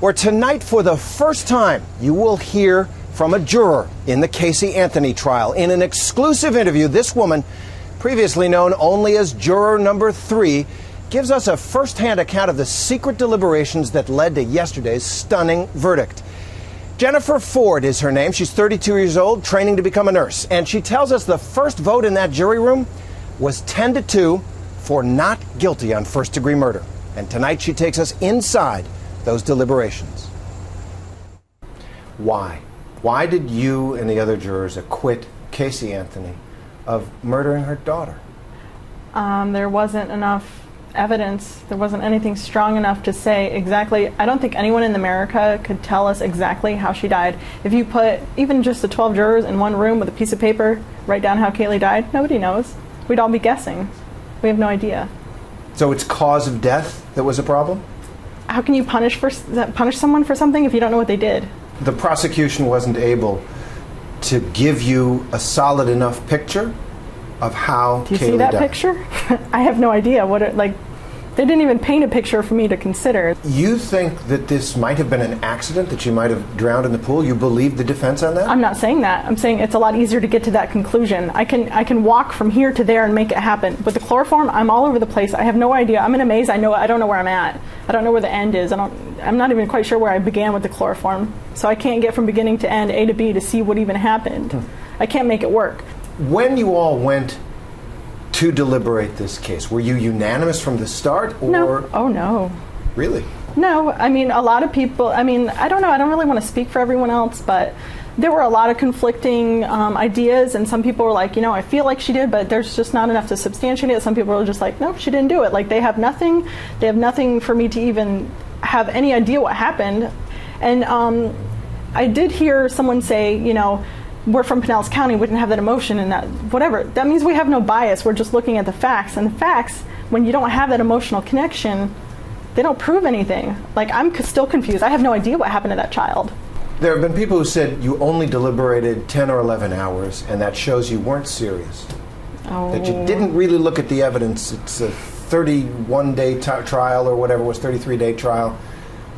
where tonight, for the first time, you will hear from a juror in the Casey Anthony trial. In an exclusive interview, this woman, previously known only as juror number 3, gives us a first-hand account of the secret deliberations that led to yesterday's stunning verdict. Jennifer Ford is her name. She's 32 years old, training to become a nurse. And she tells us the first vote in that jury room was 10-2 for not guilty on first-degree murder. And tonight she takes us inside those deliberations. Why? Why did you and the other jurors acquit Casey Anthony of murdering her daughter? There wasn't enough evidence. There wasn't anything strong enough to say exactly. I don't think anyone in America could tell us exactly how she died. If you put even just the 12 jurors in one room with a piece of paper, write down how Kaylee died, nobody knows. We'd all be guessing. We have no idea. So it's cause of death that was a problem? How can you punish someone for something if you don't know what they did? The prosecution wasn't able to give you a solid enough picture of how Kaylee died. Do you see that picture? I have no idea what it, like, they didn't even paint a picture for me to consider. You think that this might have been an accident, that she might have drowned in the pool? You believe the defense on that? I'm not saying that. I'm saying it's a lot easier to get to that conclusion. I can walk from here to there and make it happen. With the chloroform, I'm all over the place. I have no idea. I'm in a maze. I don't know where I'm at. I don't know where the end is. I'm not even quite sure where I began with the chloroform. So I can't get from beginning to end, A to B, to see what even happened. I can't make it work. When you all went to deliberate this case, were you unanimous from the start? Or? No. Oh, no. Really? No. I mean, a lot of people, I don't know. I don't really want to speak for everyone else, but there were a lot of conflicting ideas, and some people were like, I feel like she did, but there's just not enough to substantiate it. Some people were just like, no, she didn't do it. Like, they have nothing for me to even have any idea what happened. And I did hear someone say, we're from Pinellas County, we didn't have that emotion and that, whatever. That means we have no bias. We're just looking at the facts. And the facts, when you don't have that emotional connection, they don't prove anything. Like, I'm still confused. I have no idea what happened to that child. There have been people who said you only deliberated 10 or 11 hours, and that shows you weren't serious. Oh. That you didn't really look at the evidence. It's a 31-day trial or whatever it was, 33-day trial.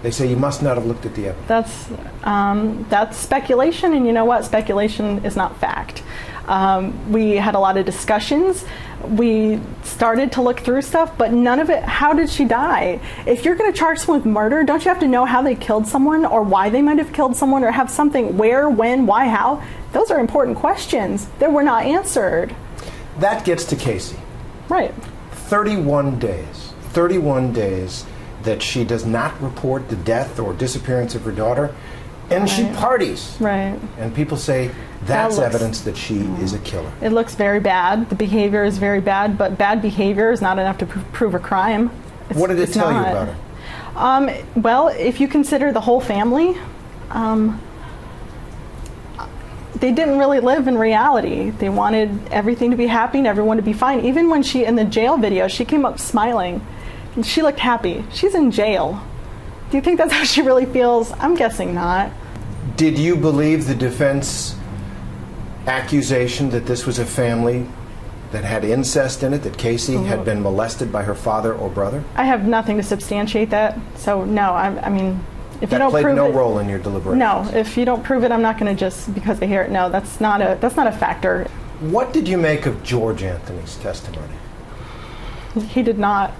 They say you must not have looked at the evidence. That's speculation, and you know what? Speculation is not fact. We had a lot of discussions. We started to look through stuff, but none of it, how did she die? If you're going to charge someone with murder, don't you have to know how they killed someone, or why they might have killed someone, or have something, where, when, why, how? Those are important questions that were not answered. That gets to Casey. Right. 31 days. 31 days that she does not report the death or disappearance of her daughter, and right. She parties. Right. And people say that's evidence that she is a killer. It looks very bad. The behavior is very bad, but bad behavior is not enough to prove a crime. What did it tell you about her? Well, if you consider the whole family, they didn't really live in reality. They wanted everything to be happy and everyone to be fine. Even when in the jail video, she came up smiling. She looked happy. She's in jail. Do you think that's how she really feels? I'm guessing not. Did you believe the defense accusation that this was a family that had incest in it, that Casey had been molested by her father or brother? I have nothing to substantiate that. So no, I mean, if you don't prove it, that played no role in your deliberations. No, if you don't prove it, I'm not going to just because they hear it. No, that's not a factor. What did you make of George Anthony's testimony? He did not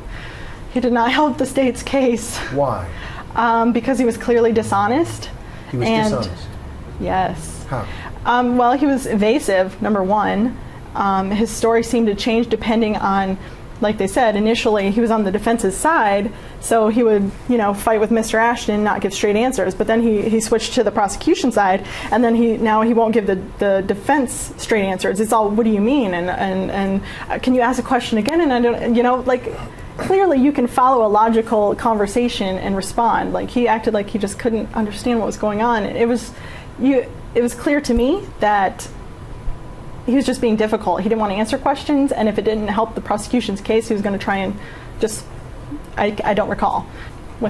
help the state's case. Why? Because he was clearly dishonest. He was dishonest? Yes. How? Well, he was evasive, number one. His story seemed to change depending on, like they said, initially he was on the defense's side, so he would, fight with Mr. Ashton and not give straight answers. But then he switched to the prosecution side, and then now he won't give the defense straight answers. It's all, what do you mean? And can you ask a question again? And I don't, clearly you can follow a logical conversation and respond. Like, he acted like he just couldn't understand what was going on. It was clear to me that he was just being difficult. He didn't want to answer questions, and if it didn't help the prosecution's case, he was going to try and just, I don't recall.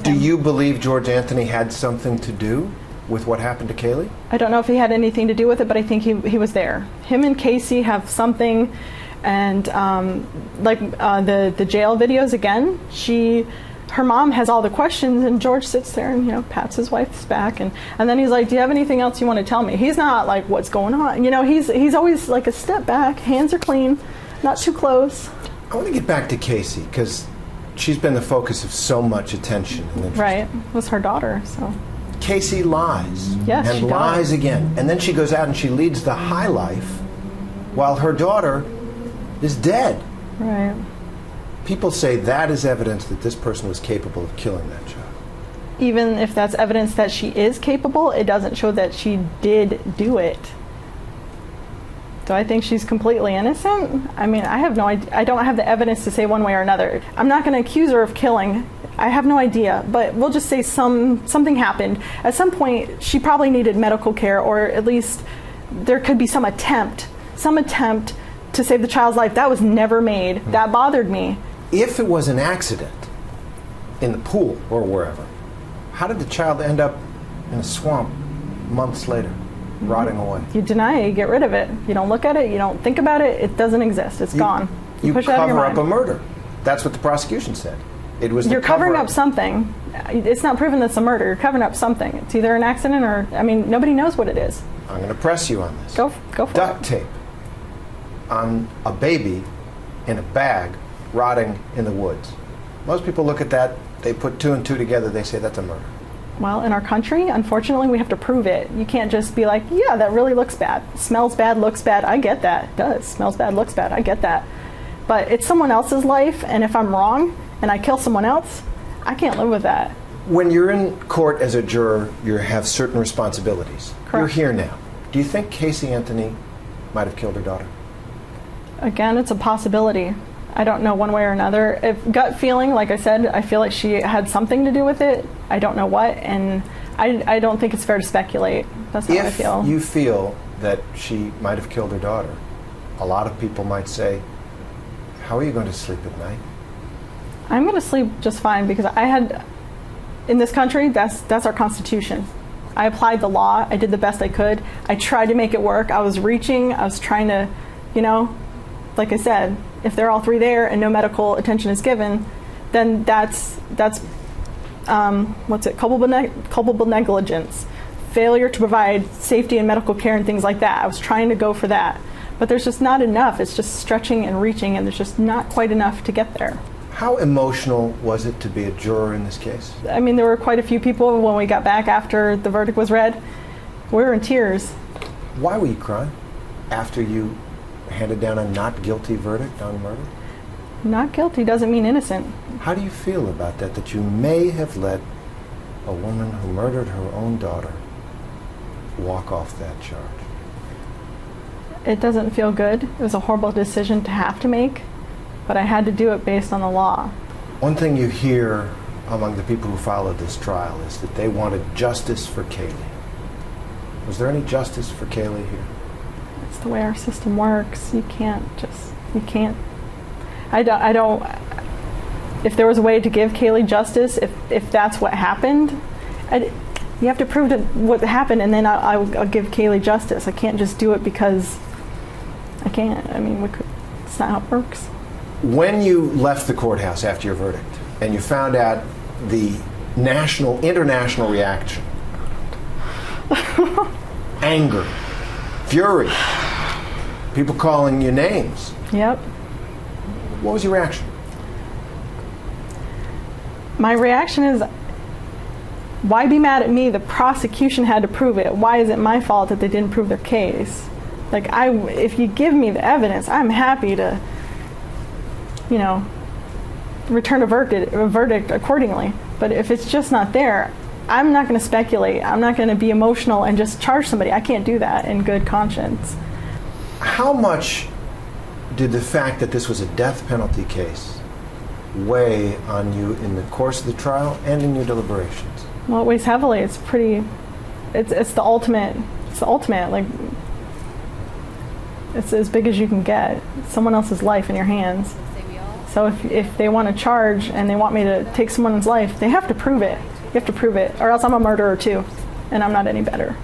Do you believe George Anthony had something to do with what happened to Kaylee? I don't know if he had anything to do with it, but I think he was there. Him and Casey have something. And the jail videos, again, she her mom has all the questions, and George sits there and, pats his wife's back, and then he's like, do you have anything else you want to tell me? He's not like, what's going on? He's always like a step back, hands are clean, not too close. I want to get back to Casey, because she's been the focus of so much attention and interest. Right. It was her daughter, so. Casey lies. Yes, and she lies does. again. And then she goes out and she leads the high life while her daughter is dead. Right. People say that is evidence that this person was capable of killing that child. Even if that's evidence that she is capable, it doesn't show that she did do it. Do I think she's completely innocent? I mean, I have no idea. I don't have the evidence to say one way or another. I'm not going to accuse her of killing. I have no idea, but we'll just say something happened. At some point, she probably needed medical care, or at least there could be some attempt to save the child's life. That was never made. That bothered me. If it was an accident in the pool or wherever, how did the child end up in a swamp months later, rotting away? You deny it, you get rid of it. You don't look at it, you don't think about it, it doesn't exist. It's gone. You push it out of your cover up mind. a murder. That's what the prosecution said. It was You're covering up something. It's not proven that's a murder. You're covering up something. It's either an accident or, nobody knows what it is. I'm going to press you on this. Go for it. Duct tape on a baby in a bag rotting in the woods. Most people look at that, they put two and two together, they say that's a murder. Well, in our country, unfortunately, we have to prove it. You can't just be like, yeah, that really looks bad. Smells bad, looks bad. I get that. It does. Smells bad, looks bad. I get that. But it's someone else's life, and if I'm wrong and I kill someone else, I can't live with that. When you're in court as a juror, you have certain responsibilities. Correct. You're here now. Do you think Casey Anthony might have killed her daughter? Again, it's a possibility. I don't know one way or another. If gut feeling, like I said, I feel like she had something to do with it. I don't know what, and I don't think it's fair to speculate. That's how I feel. If you feel that she might have killed her daughter, a lot of people might say, how are you going to sleep at night? I'm going to sleep just fine, because in this country, that's our Constitution. I applied the law. I did the best I could. I tried to make it work. I was reaching. I was trying to, like I said, if they're all three there and no medical attention is given, then that's culpable negligence, failure to provide safety and medical care and things like that. I was trying to go for that, but there's just not enough. It's just stretching and reaching, and there's just not quite enough to get there. How emotional was it to be a juror in this case? There were quite a few people when we got back after the verdict was read. We were in tears. Why were you crying after you handed down a not guilty verdict on murder? Not guilty doesn't mean innocent. How do you feel about that you may have let a woman who murdered her own daughter walk off that charge? It doesn't feel good. It was a horrible decision to have to make, but I had to do it based on the law. One thing you hear among the people who followed this trial is that they wanted justice for Kaylee. Was there any justice for Kaylee here? It's the way our system works. You can't. I don't, if there was a way to give Kaylee justice, if that's what happened, you have to prove what happened, and then I'll give Kaylee justice. I can't just do it because I can't. It's not how it works. When you left the courthouse after your verdict and you found out the international reaction, anger, fury, people calling you names. Yep. What was your reaction? My reaction is, why be mad at me? The prosecution had to prove it. Why is it my fault that they didn't prove their case? If you give me the evidence, I'm happy to, return a verdict accordingly. But if it's just not there, I'm not going to speculate. I'm not going to be emotional and just charge somebody. I can't do that in good conscience. How much did the fact that this was a death penalty case weigh on you in the course of the trial and in your deliberations? Well, it weighs heavily. It's the ultimate. It's the ultimate. It's as big as you can get. It's someone else's life in your hands. So if they want to charge and they want me to take someone's life, they have to prove it. You have to prove it, or else I'm a murderer too, and I'm not any better.